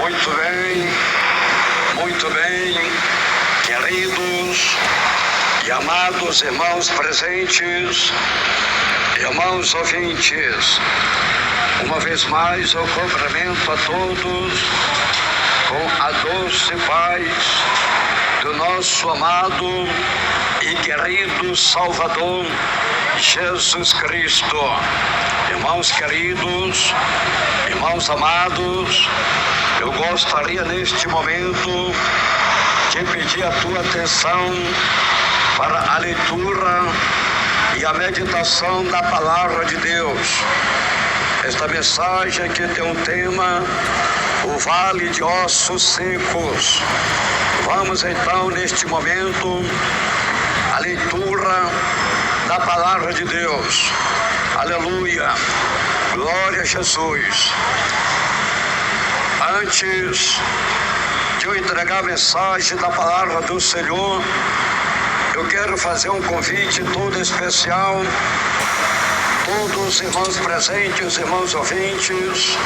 Muito bem, queridos e amados irmãos presentes, irmãos ouvintes, uma vez mais eu cumprimento a todos com a doce paz do nosso amado e querido Salvador Jesus Cristo. Irmãos queridos, irmãos amados, eu gostaria neste momento de pedir a tua atenção para a leitura e a meditação da palavra de Deus. Esta mensagem aqui tem um tema: o vale de ossos secos. Vamos então neste momento a leitura da palavra de Deus. Aleluia, glória a Jesus. Antes de eu entregar a mensagem da palavra do Senhor, eu quero fazer um convite todo especial. Todos os irmãos presentes, irmãos ouvintes,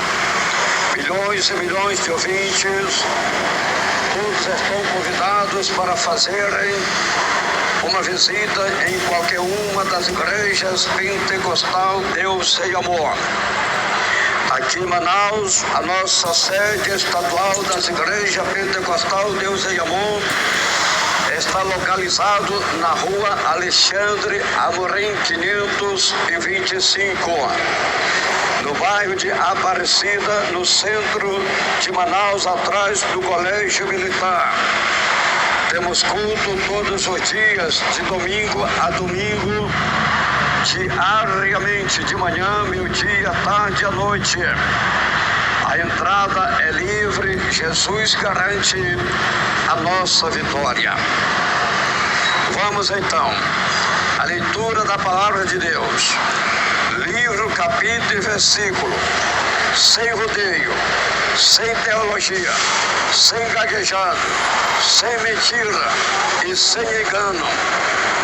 milhões e milhões de ouvintes, todos estão convidados para fazerem uma visita em qualquer uma das igrejas pentecostal Deus e Amor. Aqui em Manaus, a nossa sede estadual das igrejas pentecostal Deus e Amor está localizado na rua Alexandre Amorim 525, no bairro de Aparecida, no centro de Manaus, atrás do Colégio Militar. Temos culto todos os dias, de domingo a domingo, diariamente, de manhã, meio-dia, tarde e à noite. A entrada é livre, Jesus garante a nossa vitória. Vamos então à leitura da palavra de Deus. Livro, capítulo e versículo, sem rodeio, sem teologia, sem gaguejado, sem mentira e sem engano,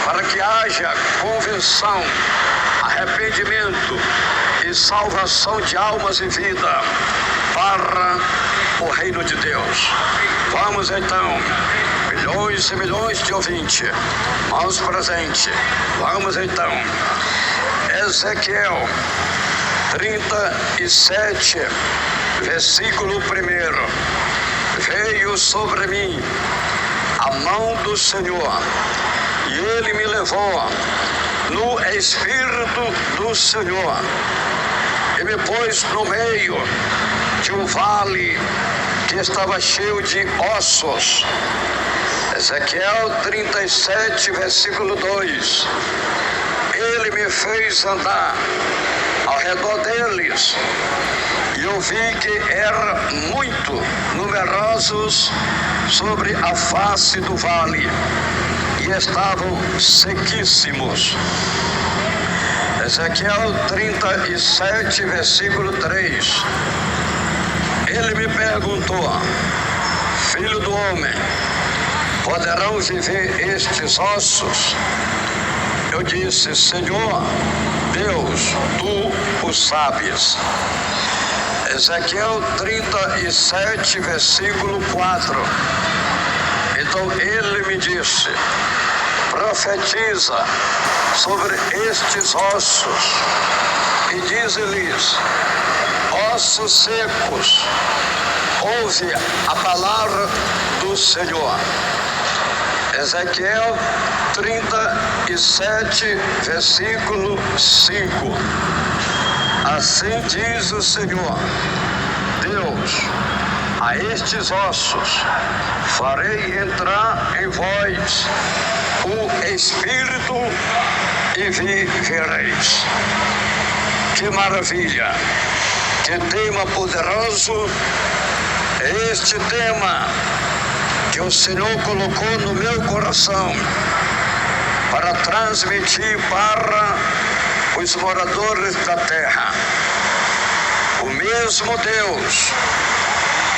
para que haja convenção, arrependimento e salvação de almas e vida para o reino de Deus. Vamos então, milhões e milhões de ouvintes, irmãos presentes, vamos então. Ezequiel 37, versículo 1. Veio sobre mim a mão do Senhor, e Ele me levou no Espírito do Senhor, e me pôs no meio de um vale que estava cheio de ossos. Ezequiel 37, versículo 2. Ele me fez andar ao redor deles, e eu vi que eram muito numerosos sobre a face do vale, e estavam sequíssimos. Ezequiel 37, versículo 3. Ele me perguntou: filho do homem, poderão viver estes ossos? Eu disse: Senhor Deus, tu o sabes. Ezequiel 37, versículo 4. Então ele me disse: profetiza sobre estes ossos e diz-lhes: ossos secos, ouve a palavra do Senhor. Ezequiel 37, versículo 5. Assim diz o Senhor Deus: a estes ossos farei entrar em vós o Espírito e vivereis. Que maravilha! Que tema poderoso é este tema que o Senhor colocou no meu coração para transmitir para os moradores da terra. O mesmo Deus,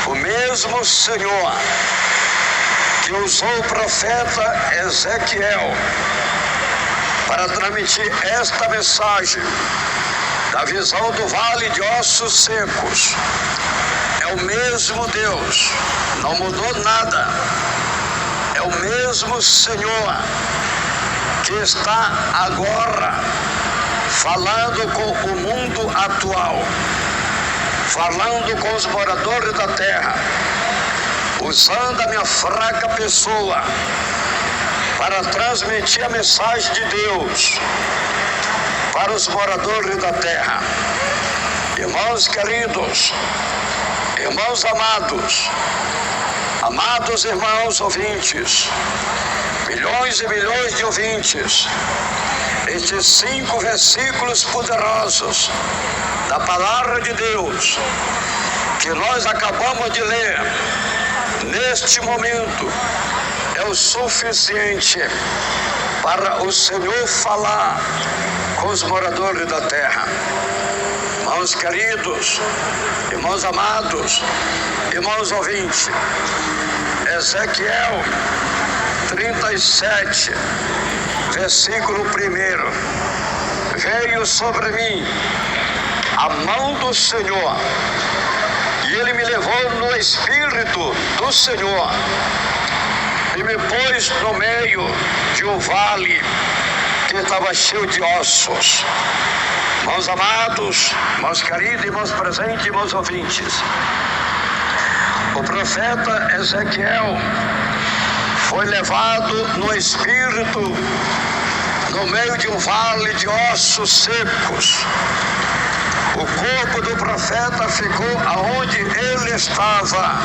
o mesmo Senhor que usou o profeta Ezequiel para transmitir esta mensagem da visão do vale de ossos secos, é o mesmo Deus, não mudou nada. É o mesmo Senhor que está agora falando com o mundo atual, falando com os moradores da terra, usando a minha fraca pessoa para transmitir a mensagem de Deus para os moradores da terra. Irmãos queridos, irmãos amados, amados irmãos ouvintes, milhões e milhões de ouvintes, estes 5 versículos poderosos da palavra de Deus que nós acabamos de ler neste momento é o suficiente para o Senhor falar com os moradores da terra. Irmãos queridos, irmãos amados, irmãos ouvintes, Ezequiel 37, versículo 1. Veio sobre mim a mão do Senhor, e Ele me levou no Espírito do Senhor, e me pôs no meio de um vale que estava cheio de ossos. Irmãos amados, irmãos queridos, irmãos presentes, irmãos ouvintes, o profeta Ezequiel foi levado no Espírito no meio de um vale de ossos secos. O corpo do profeta ficou aonde ele estava,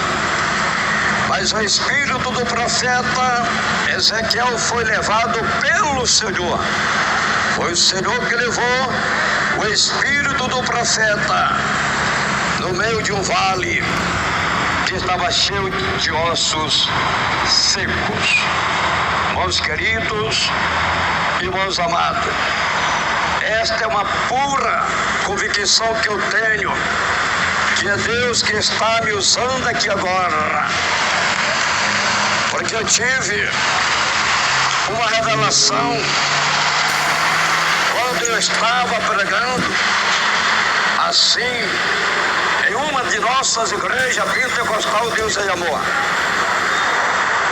mas o Espírito do profeta Ezequiel foi levado pelo Senhor. Foi o Senhor que levou o Espírito do profeta no meio de um vale que estava cheio de ossos secos. Irmãos queridos, irmãos amados, esta é uma pura convicção que eu tenho, que é Deus que está me usando aqui agora, porque eu tive uma revelação quando eu estava pregando assim em uma de nossas igrejas pentecostal Deus é Amor,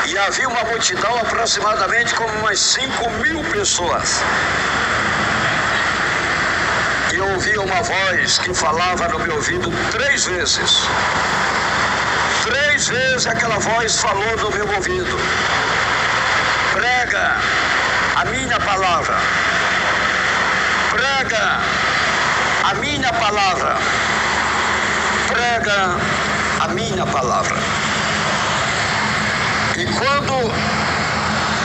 e havia uma multidão aproximadamente como umas 5.000 pessoas, e eu ouvia uma voz que falava no meu ouvido 3 vezes. 3 vezes aquela voz falou no meu ouvido: prega a minha palavra, prega a minha palavra, prega a minha palavra. E quando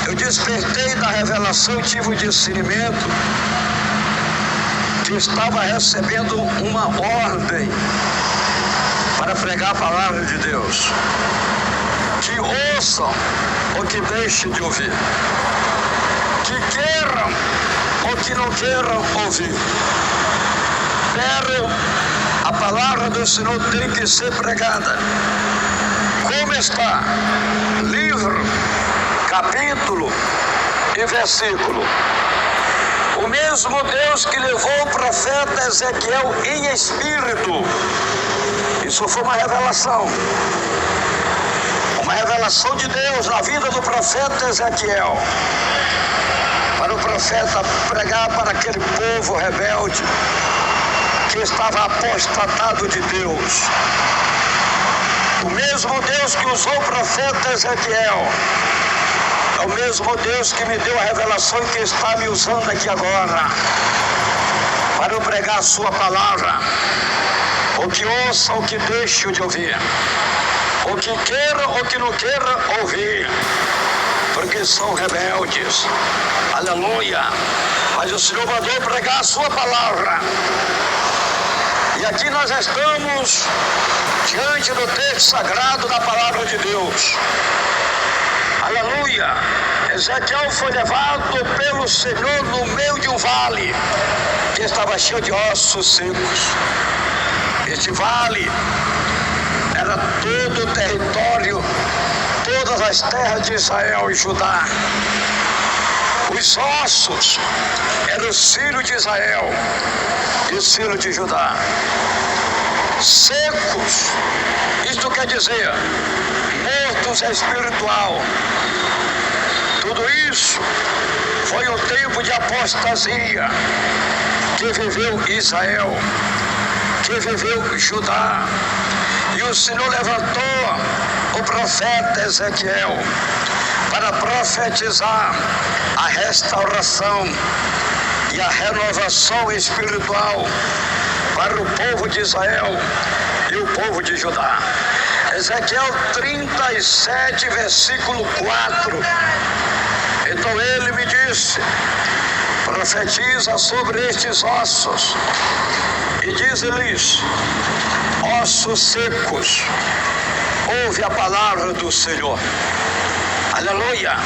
eu despertei da revelação, tive o discernimento que estava recebendo uma ordem para pregar a palavra de Deus. Que ouçam ou que deixem de ouvir, que queiram ou que não queiram ouvir. Pero a palavra do Senhor tem que ser pregada. Como está? Livro, capítulo e versículo. O mesmo Deus que levou o profeta Ezequiel em espírito. Isso foi uma revelação de Deus na vida do profeta Ezequiel, para o profeta pregar para aquele povo rebelde que estava apostatado de Deus. O mesmo Deus que usou o profeta Ezequiel é o mesmo Deus que me deu a revelação e que está me usando aqui agora para eu pregar a sua palavra. Ou que ouça, ou que deixe de ouvir, ou que queira, ou que não queira ouvir, porque são rebeldes. Aleluia! Mas o Senhor mandou pregar a sua palavra. E aqui nós estamos diante do texto sagrado da palavra de Deus. Aleluia! Ezequiel foi levado pelo Senhor no meio de um vale que estava cheio de ossos secos. Este vale era todo o território, todas as terras de Israel e Judá. Os ossos eram os filhos de Israel e os filhos de Judá. secos, isto quer dizer, mortos espiritual. Tudo isso foi um tempo de apostasia que viveu Israel, que viveu Judá. E o Senhor levantou o profeta Ezequiel para profetizar a restauração e a renovação espiritual para o povo de Israel e o povo de Judá. Ezequiel 37, versículo 4. Então ele me disse: profetiza sobre estes ossos e diz-lhes: ossos secos, ouve a palavra do Senhor. Aleluia.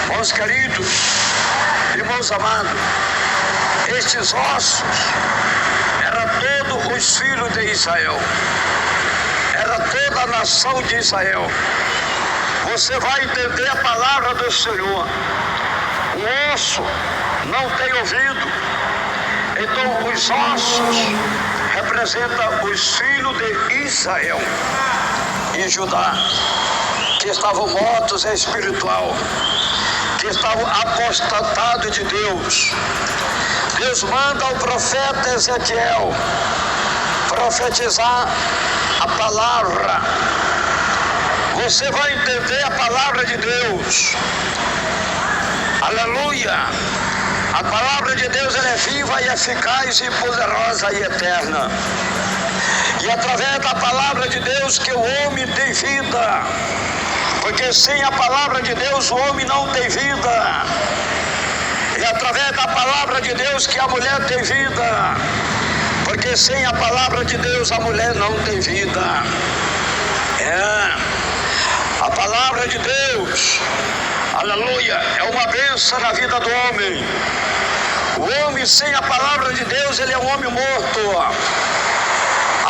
Irmãos queridos, irmãos amados, estes ossos eram todos os filhos de Israel, era toda a nação de Israel. Você vai entender a palavra do Senhor. O osso não tem ouvido, então os ossos representam os filhos de Israel e Judá, que estavam mortos espiritual, que estavam apostatados de Deus. Deus manda ao profeta Ezequiel profetizar a palavra. Você vai entender a palavra de Deus. Aleluia. A palavra de Deus, ela é viva e eficaz e poderosa e eterna. E através da palavra de Deus que o homem tem vida. Porque sem a palavra de Deus o homem não tem vida. E através da palavra de Deus que a mulher tem vida. Porque sem a palavra de Deus a mulher não tem vida. A palavra de Deus, aleluia, é uma bênção na vida do homem. O homem sem a palavra de Deus, ele é um homem morto.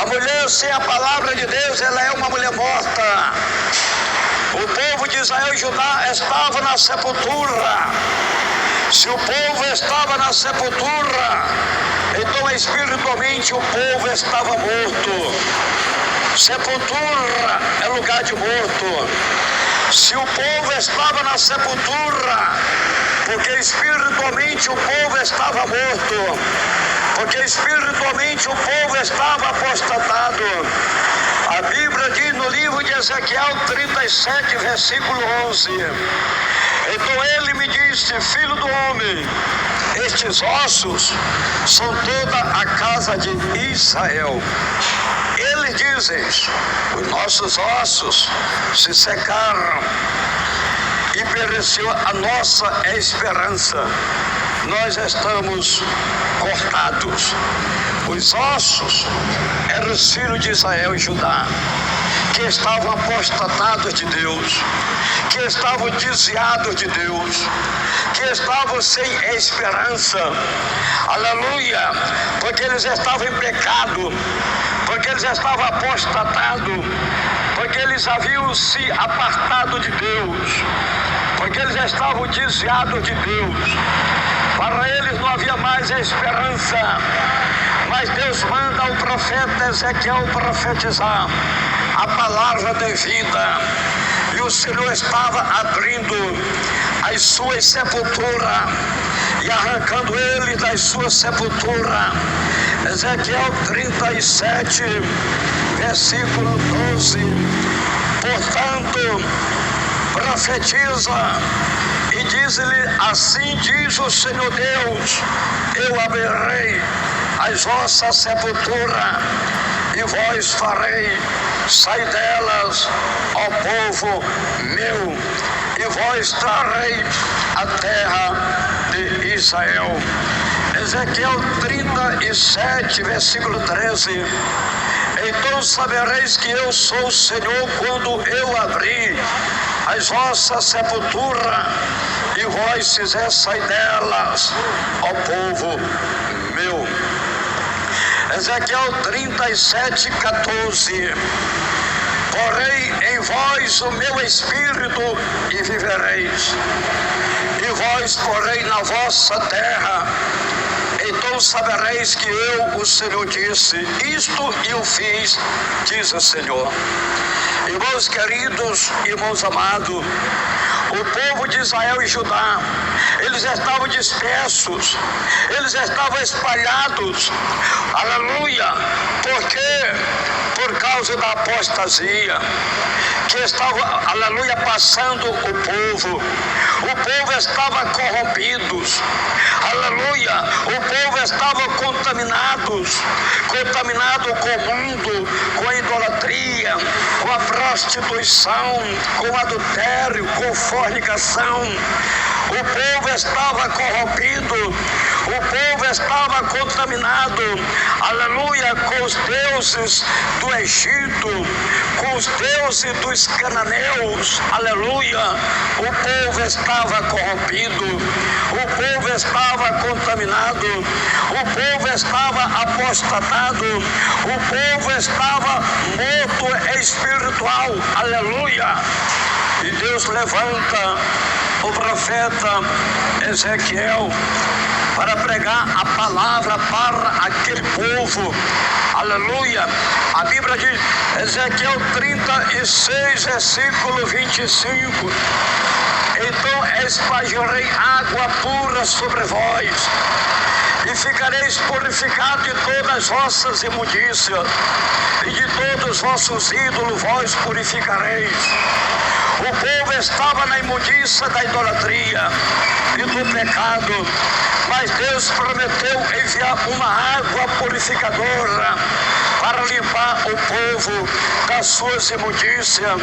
A mulher sem a palavra de Deus, ela é uma mulher morta. O povo de Israel e Judá estava na sepultura. Se o povo estava na sepultura, então espiritualmente o povo estava morto. Sepultura é lugar de morto. Se o povo estava na sepultura, porque espiritualmente o povo estava morto, porque espiritualmente o povo estava apostatado. A Bíblia diz no livro de Ezequiel 37, versículo 11. Então ele me disse: filho do homem, estes ossos são toda a casa de Israel. Eles dizem: os nossos ossos se secaram e pereceu a nossa esperança. Nós estamos cortados. Os ossos eram os filhos de Israel e Judá, que estavam apostatados de Deus, que estavam desviados de Deus, que estavam sem esperança. Aleluia! Porque eles estavam em pecado, porque eles estavam apostatados, porque eles haviam se apartado de Deus, porque eles estavam desviados de Deus. Para eles não havia mais esperança. Mas Deus manda ao profeta Ezequiel profetizar a palavra de vida. E o Senhor estava abrindo as suas sepulturas e arrancando ele das suas sepulturas. Ezequiel 37, versículo 12. Portanto, profetiza e diz-lhe: assim diz o Senhor Deus, eu abrirei as vossas sepulturas e vós farei sair delas, ó povo meu, e vós trarei a terra de Israel. Ezequiel 37, versículo 13. Então sabereis que eu sou o Senhor quando eu abrir as vossas sepulturas e vós fizer sair delas, ó povo meu. Ezequiel 37, 14. Porei em vós o meu espírito e vivereis, e vós porei na vossa terra, Então sabereis que eu, o Senhor, disse isto e o fiz, diz o Senhor. Irmãos queridos, irmãos amados, o povo de Israel e Judá, eles estavam dispersos, eles estavam espalhados, aleluia, por causa da apostasia que estava, aleluia, passando o povo estava corrompido, aleluia, o povo estava contaminado com o mundo, com a idolatria, com a prostituição, com o adultério, com fornicação. O povo estava corrompido, o povo estava contaminado, aleluia, com os deuses do Egito, com os deuses dos cananeus, aleluia. O povo estava corrompido, o povo estava contaminado, o povo estava apostatado, o povo estava morto espiritual, aleluia. E Deus levanta o profeta Ezequiel para pregar a palavra para aquele povo, aleluia. A Bíblia diz, Ezequiel 36, versículo 25, então espalharei água pura sobre vós, e ficareis purificados de todas as vossas imundícias, e de todos os vossos ídolos vós purificareis. O povo estava na imundícia da idolatria e do pecado, mas Deus prometeu enviar uma água purificadora para limpar o povo das suas imundícias.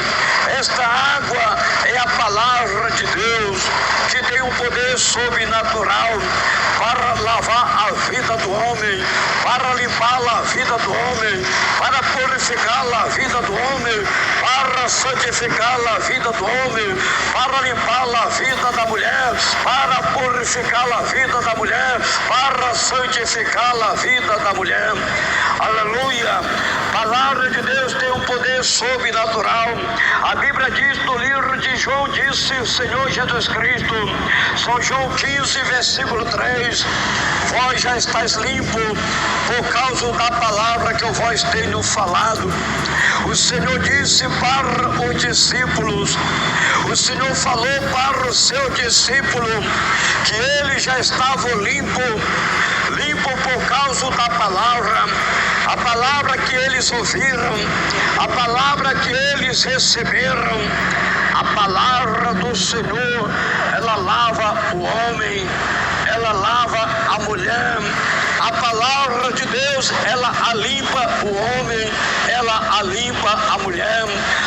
Esta água é a palavra de Deus, que tem um poder sobrenatural para lavar a vida do homem, para limpar a vida do homem, para purificar a vida do homem, para santificar a vida do homem, para limpar a vida da mulher, para purificar a vida da mulher, para santificar a vida da mulher. Aleluia! A palavra de Deus tem um poder sobrenatural. A Bíblia diz no livro de João, disse o Senhor Jesus Cristo, São João 15, versículo 3, vós já estáis limpo por causa da palavra que eu vós tenho falado. O Senhor disse para os discípulos, o Senhor falou para o seu discípulo que ele já estava limpo por causa da palavra, a palavra que eles ouviram, a palavra que eles receberam. A palavra do Senhor, ela lava o homem, ela lava a mulher. A palavra de Deus, ela limpa o homem, ela limpa a mulher.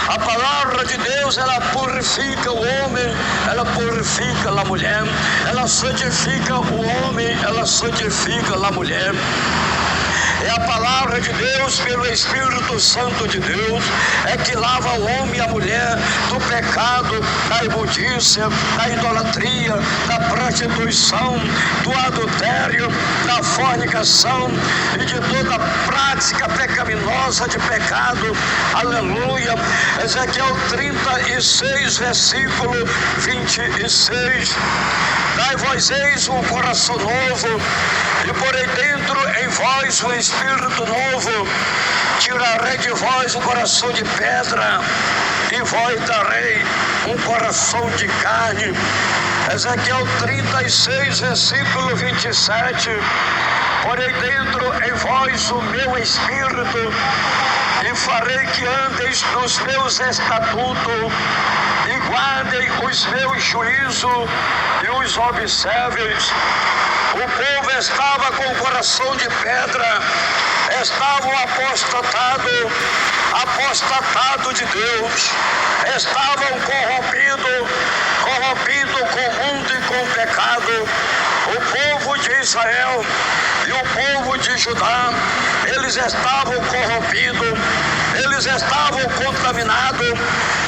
A palavra de Deus, ela purifica o homem, ela purifica a mulher. Ela santifica o homem, ela santifica a mulher. É a palavra de Deus, pelo Espírito Santo de Deus, é que lava o homem e a mulher do pecado, da imundícia, da idolatria, da prostituição, do adultério, da fornicação e de toda prática pecaminosa de pecado. Aleluia. Ezequiel 36, versículo 26. Dai-vos um coração novo, e porei dentro em vós um espírito novo. Tirarei de vós o coração de pedra, e vós darei um coração de carne. Ezequiel 36, versículo 27. Porei dentro em vós o meu espírito, e farei que andeis nos meus estatutos, e guardem os meus juízos e os observeis. O povo estava com o coração de pedra, estavam apostatados de Deus, estavam corrompidos com o mundo e com o pecado. O povo de Israel e o povo de Judá, eles estavam corrompidos, eles estavam contaminados,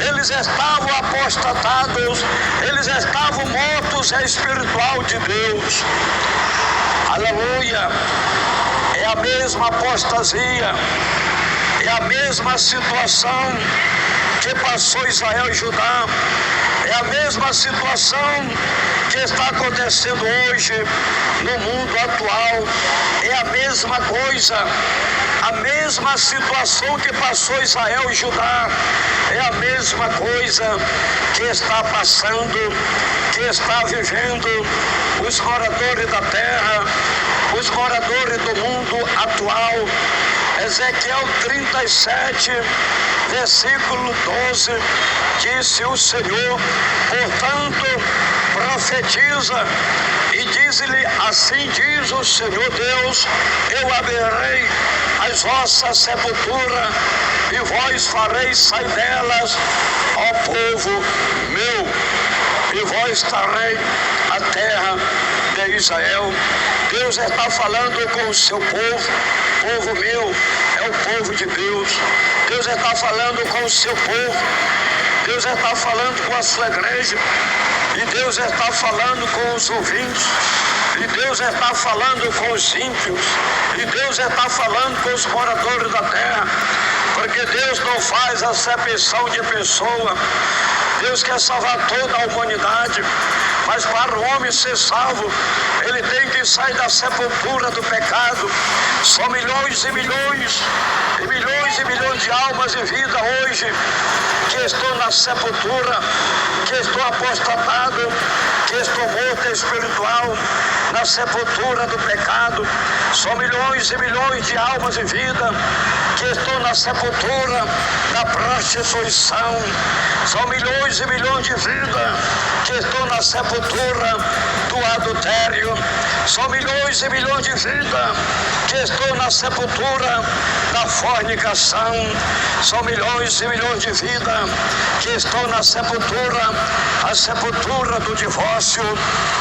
eles estavam apostatados, eles estavam mortos espiritual de Deus. Aleluia! É a mesma apostasia, é a mesma situação que passou Israel e Judá, É a mesma situação que está acontecendo hoje no mundo atual. É a mesma coisa, a mesma situação que passou Israel e Judá. É a mesma coisa que está passando, que está vivendo os moradores da terra, os moradores do mundo atual. Ezequiel 37, versículo 12, disse o Senhor: portanto, profetiza e diz-lhe, assim diz o Senhor Deus, eu abrirei as vossas sepulturas e vós fareis sair delas, ó povo meu, e vós darei a terra de Israel. Deus está falando com o seu povo. Povo meu é o povo de Deus. Deus está falando com o seu povo. Deus está falando com a sua igreja. E Deus está falando com os ouvintes. E Deus está falando com os ímpios. E Deus está falando com os moradores da terra. Porque Deus não faz acepção de pessoa. Deus quer salvar toda a humanidade. Mas para o homem ser salvo, ele tem que sair da sepultura do pecado. São milhões e milhões, e milhões e milhões de almas e vida hoje que estão na sepultura, que estão apostatados, que estão mortos espiritual, na sepultura do pecado. São milhões e milhões de almas e vida que estão na sepultura da prostituição. São milhões e milhões de vidas que estão na sepultura do adultério. São milhões e milhões de vidas que estão na sepultura da fornicação. São milhões e milhões de vidas que estão na sepultura, a sepultura do divórcio.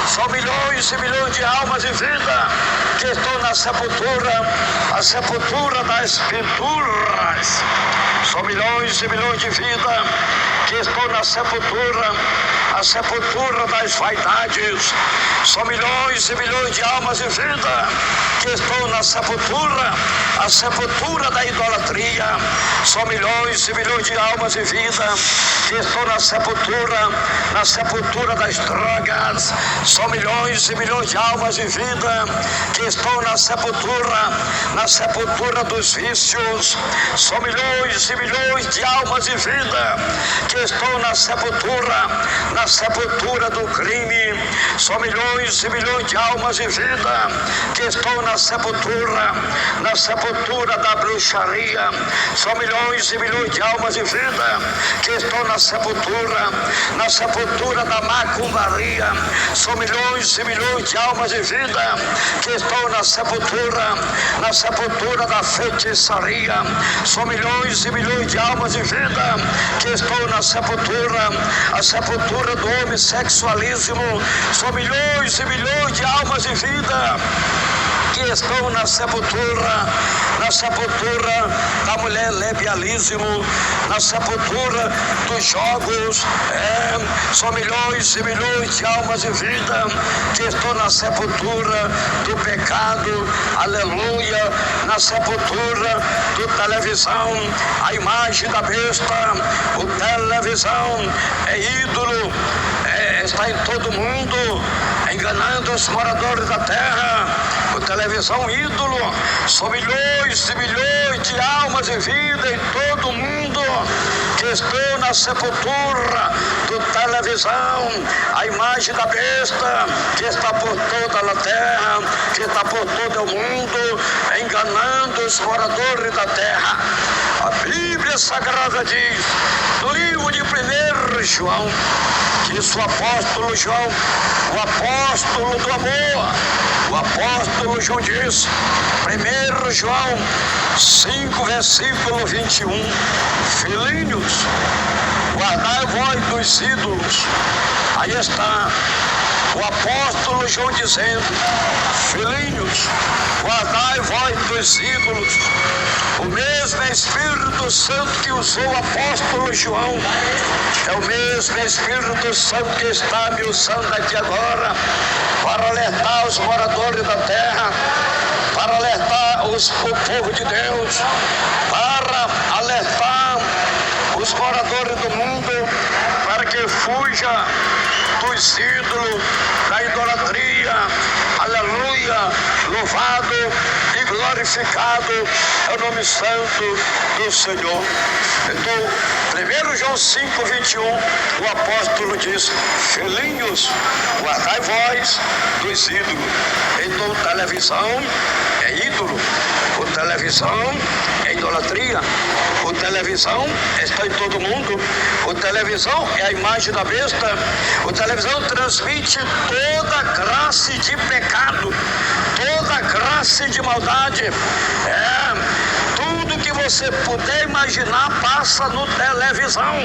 São milhões e milhões de almas e vidas que estão na sepultura, a sepultura das pinturas. São milhões e milhões de vidas que estão na sepultura, a sepultura das vaidades. São milhões e milhões de almas e vidas que estão na sepultura, a sepultura da idolatria. São milhões e milhões de almas e vidas que estão na sepultura das drogas. São milhões e milhões de almas e vidas que estão na sepultura dos vícios. São milhões e milhões de almas e vidas que estão na sepultura do crime. São milhões e milhões de almas e vidas que estão na sepultura da bruxaria. São milhões e milhões de almas e vidas que estão na sepultura da macumbaria. São milhões e milhões de almas e vidas que estão na sepultura da feitiçaria. São milhões e milhões de almas e vidas que estão na sepultura, a sepultura do homossexualismo. São milhões e milhões de almas e vidas que estão na sepultura da mulher lesbianismo, na sepultura dos jogos. São milhões e milhões de almas e vidas que estão na sepultura do pecado, aleluia, na sepultura do televisão, a imagem da besta. O televisão é ídolo, está em todo mundo, enganando os moradores da terra. O televisão ídolo. São milhões e milhões de almas e vida em todo o mundo que estão na sepultura do televisão, a imagem da besta que está por toda a terra, que está por todo o mundo, enganando os moradores da terra. A Bíblia Sagrada diz, no livro de 1 João, que o apóstolo João, o apóstolo do amor, o apóstolo João diz, 1 João 5, versículo 21, filhinhos, guardai vós dos ídolos. Aí está o apóstolo João dizendo, filhinhos, guardai vós dos ídolos. O mesmo Espírito Santo que usou o apóstolo João é o mesmo Espírito Santo que está me usando aqui agora para alertar os moradores da terra, para alertar o povo de Deus, para alertar os moradores do mundo, para que fuja dos ídolos, da idolatria. Aleluia, louvado e glorificado é o nome santo do Senhor. Então, 1 João 5:21, o apóstolo diz: filhinhos, guardai vós dos ídolos. Então, televisão é ídolo, o televisão é idolatria, o televisão está em todo mundo, o televisão é a imagem da besta, o televisão transmite toda classe de pecado, toda classe de maldade. Tudo que você puder imaginar passa no televisão.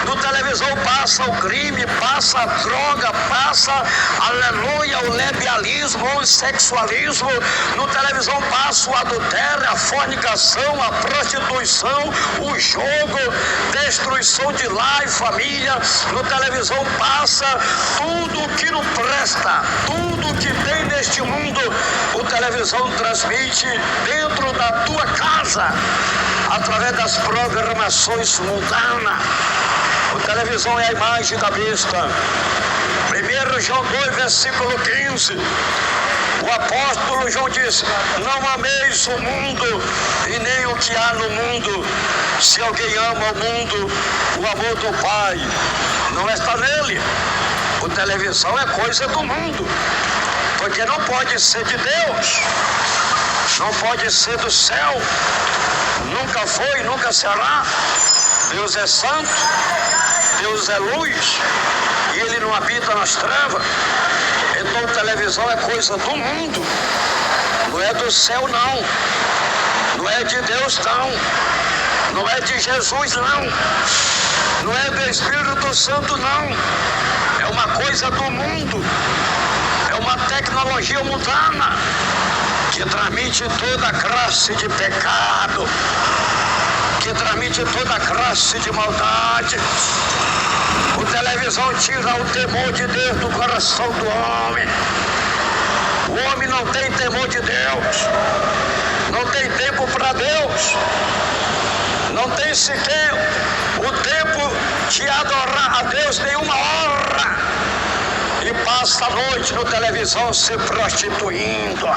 No televisão passa o crime, passa a droga, passa, aleluia, o lebialismo, o sexualismo. No televisão passa o adultério, a fornicação, a prostituição, o jogo, destruição de lar e família. No televisão passa tudo que não presta, tudo que tem neste mundo. O televisão transmite dentro da tua casa, através das programações mundanas. A televisão é a imagem da besta. 1 João 2, versículo 15. O apóstolo João diz: não ameis o mundo e nem o que há no mundo. Se alguém ama o mundo, o amor do Pai não está nele. A televisão é coisa do mundo, porque não pode ser de Deus, não pode ser do céu, nunca foi, nunca será. Deus é santo, Deus é luz, e Ele não habita nas trevas. Então televisão é coisa do mundo, não é do céu não, não é de Deus não é de Jesus não é do Espírito Santo não, é uma coisa do mundo, é uma tecnologia mundana, que transmite toda classe de pecado, que transmite toda classe de maldade. A televisão tira o temor de Deus do coração do homem. O homem não tem temor de Deus, não tem tempo para Deus, não tem sequer o tempo de adorar a Deus nenhuma hora, e passa a noite na televisão se prostituindo,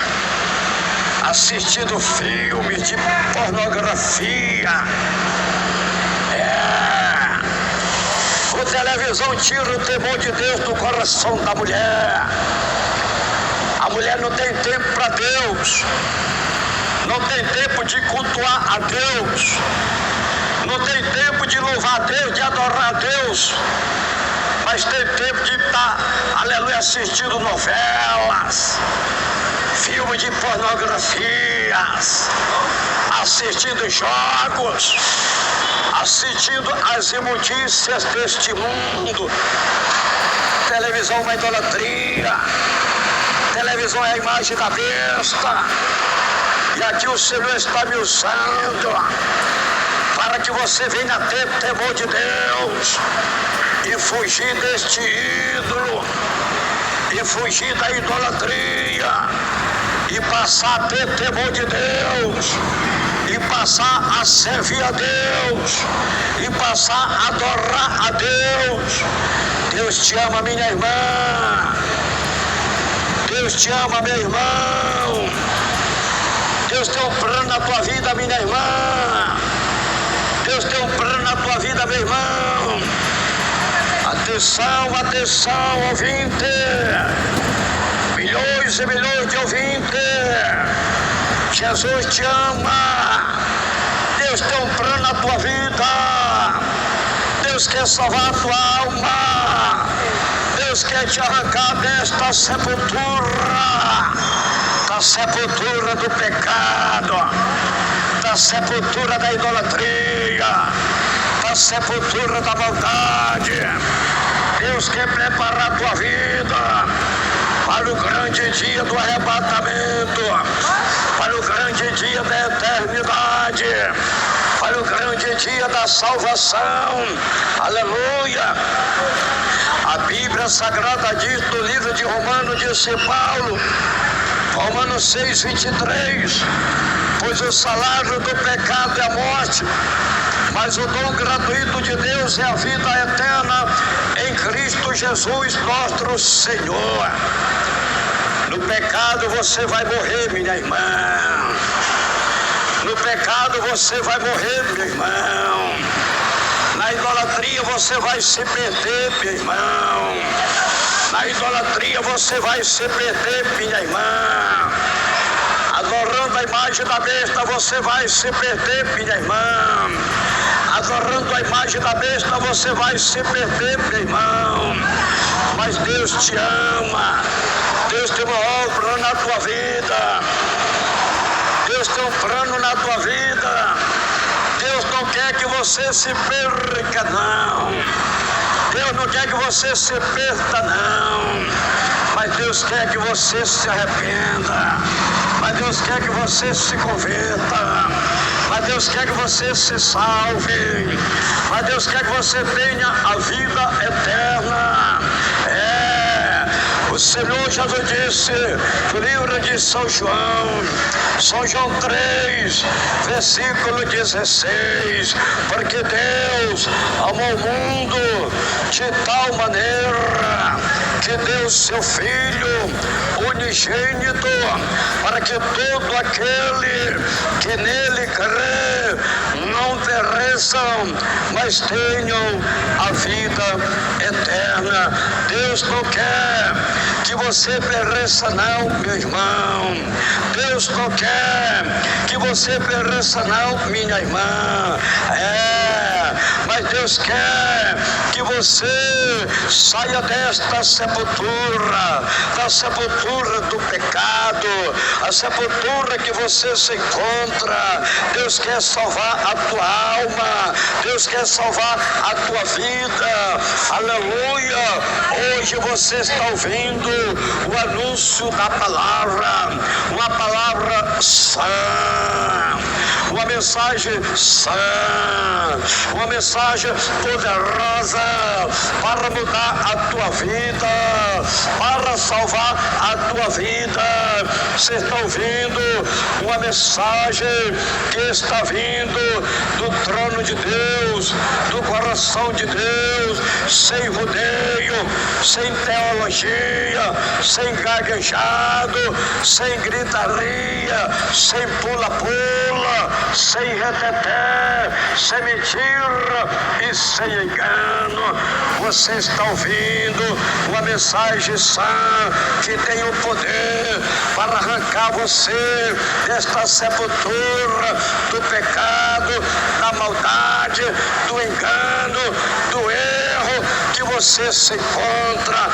assistindo filmes de pornografia. A televisão tira o temor de Deus do coração da mulher. A mulher não tem tempo para Deus, não tem tempo de cultuar a Deus, não tem tempo de louvar a Deus, de adorar a Deus, mas tem tempo de estar, aleluia, assistindo novelas, filmes de pornografias, assistindo jogos, assistindo as imundícias deste mundo. Televisão é uma idolatria, televisão é a imagem da besta, e aqui o Senhor está me usando para que você venha ter temor de Deus e fugir deste ídolo, e fugir da idolatria, e passar a ter temor de Deus, e passar a servir a Deus, e passar a adorar a Deus. Deus te ama, minha irmã. Deus te ama, meu irmão. Deus tem um plano na tua vida, minha irmã. Deus tem um plano na tua vida, meu irmão. Atenção, atenção, ouvinte. Milhões e milhões de ouvintes. Jesus te ama. Deus tem um plano na tua vida. Deus quer salvar a tua alma. Deus quer te arrancar desta sepultura, da sepultura do pecado, da sepultura da idolatria, da sepultura da maldade. Deus quer preparar a tua vida para o grande dia do arrebatamento, para o grande dia da eternidade, para o grande dia da salvação. Aleluia! A Bíblia Sagrada diz no livro de Romanos, disse Paulo, Romanos 6:23, pois o salário do pecado é a morte, mas o dom gratuito de Deus é a vida eterna Cristo Jesus, nosso Senhor. No pecado você vai morrer, minha irmã. No pecado você vai morrer, meu irmão. Na idolatria você vai se perder, meu irmão. Na idolatria você vai se perder, minha irmã. Adorando a imagem da besta você vai se perder, minha irmã. Adorando a imagem da besta você vai se perder, meu irmão. Mas Deus te ama. Deus tem uma obra na tua vida. Deus tem um plano na tua vida. Deus não quer que você se perca, não. Deus não quer que você se perca, não. Mas Deus quer que você se arrependa. Mas Deus quer que você se converta. Mas Deus quer que você se salve. Mas Deus quer que você tenha a vida eterna. O Senhor Jesus disse no livro de São João 3, versículo 16, porque Deus amou o mundo de tal maneira que deu seu Filho unigênito, para que todo aquele que nele crê não pereçam, mas tenham a vida eterna. Deus não quer que você pereça, não, meu irmão. Deus não quer que você pereça, não, minha irmã. Mas Deus quer que você saia desta sepultura, da sepultura do pecado, a sepultura que você se encontra. Deus quer salvar a tua alma, Deus quer salvar a tua vida. Aleluia! Hoje você está ouvindo o anúncio da palavra, uma palavra sã, uma mensagem sã, uma mensagem poderosa para mudar a tua vida, para salvar a tua vida. Você está ouvindo uma mensagem que está vindo do trono de Deus, do coração de Deus, sem rodeio, sem teologia, sem gaguejado, sem gritaria, sem pula-pula, sem reteté, sem mentira e sem engano. Você está ouvindo uma mensagem sã que tem o poder para arrancar você desta sepultura do pecado, da maldade, do engano, do erro que você se encontra,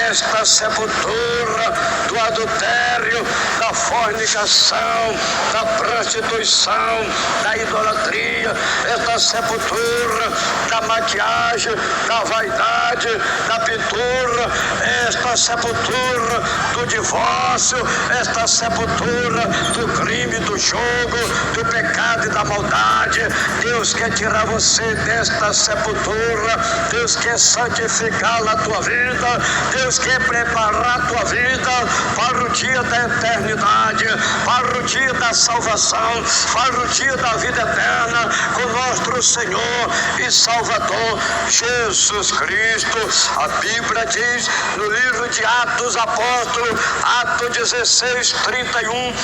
esta sepultura do adultério, da fornicação, da prostituição, da idolatria, esta sepultura da maquiagem, da vaidade, da pintura, esta sepultura do divórcio, esta sepultura do crime, do jogo, do pecado e da maldade. Deus quer tirar você desta sepultura. Deus quer santificar a tua vida. Deus quer preparar a tua vida para o dia da eternidade, para o dia da salvação, para o dia da vida eterna com nosso Senhor e Salvador Jesus Cristo. A Bíblia diz no livro de Atos Apóstolos, Atos 16, 31,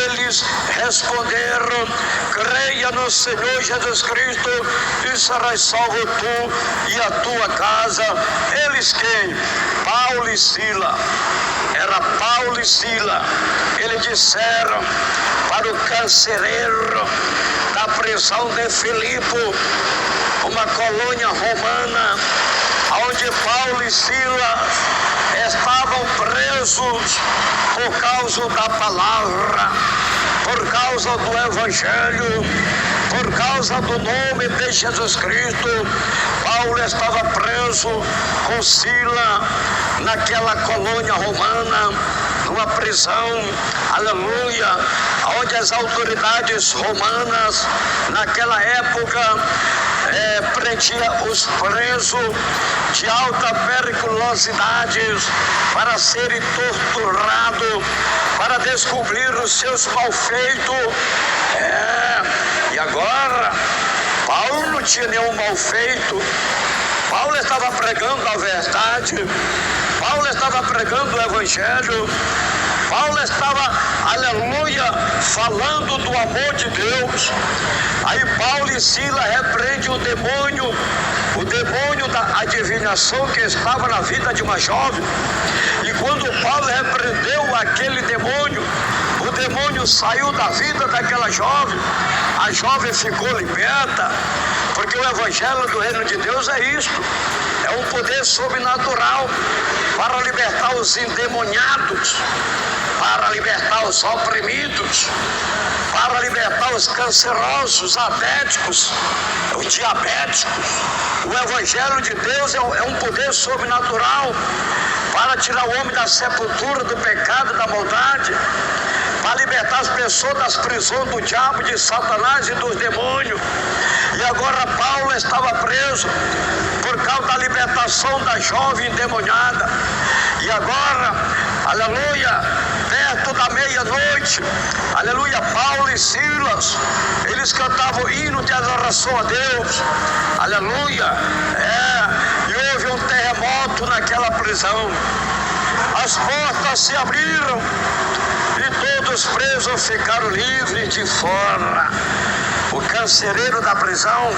eles responderam: creia no Senhor Jesus Cristo e serás salvo tu e a tua casa. Eles quem? Paulo e Sila. Era Paulo e Sila. Eles disseram para o carcereiro da prisão de Filipe, uma colônia romana, onde Paulo e Sila estavam presos por causa da palavra, por causa do Evangelho, por causa do nome de Jesus Cristo. Paulo estava preso com Sila naquela colônia romana, numa prisão, aleluia, onde as autoridades romanas naquela época prendia os presos de alta periculosidade para serem torturados, para descobrir os seus malfeitos. E agora Paulo não tinha nenhum malfeito. Paulo Paulo estava pregando a verdade, Paulo estava pregando o evangelho, Paulo estava, aleluia, falando do amor de Deus. Aí Paulo e Silas repreendem o demônio da adivinhação que estava na vida de uma jovem. E quando Paulo repreendeu aquele demônio, o demônio saiu da vida daquela jovem, a jovem ficou liberta, porque o evangelho do reino de Deus é isto, é um poder sobrenatural para libertar os endemoniados, para libertar os oprimidos, para libertar os cancerosos, atléticos, os diabéticos. O evangelho de Deus é um poder sobrenatural para tirar o homem da sepultura, do pecado, da maldade, para libertar as pessoas das prisões do diabo, de Satanás e dos demônios. E agora Paulo estava preso por causa da libertação da jovem endemoniada. E agora, aleluia, perto da meia-noite, aleluia, Paulo e Silas, eles cantavam hino de adoração a Deus, aleluia, e houve um terremoto naquela prisão, as portas se abriram e todos presos ficaram livres de fora. O carcereiro da prisão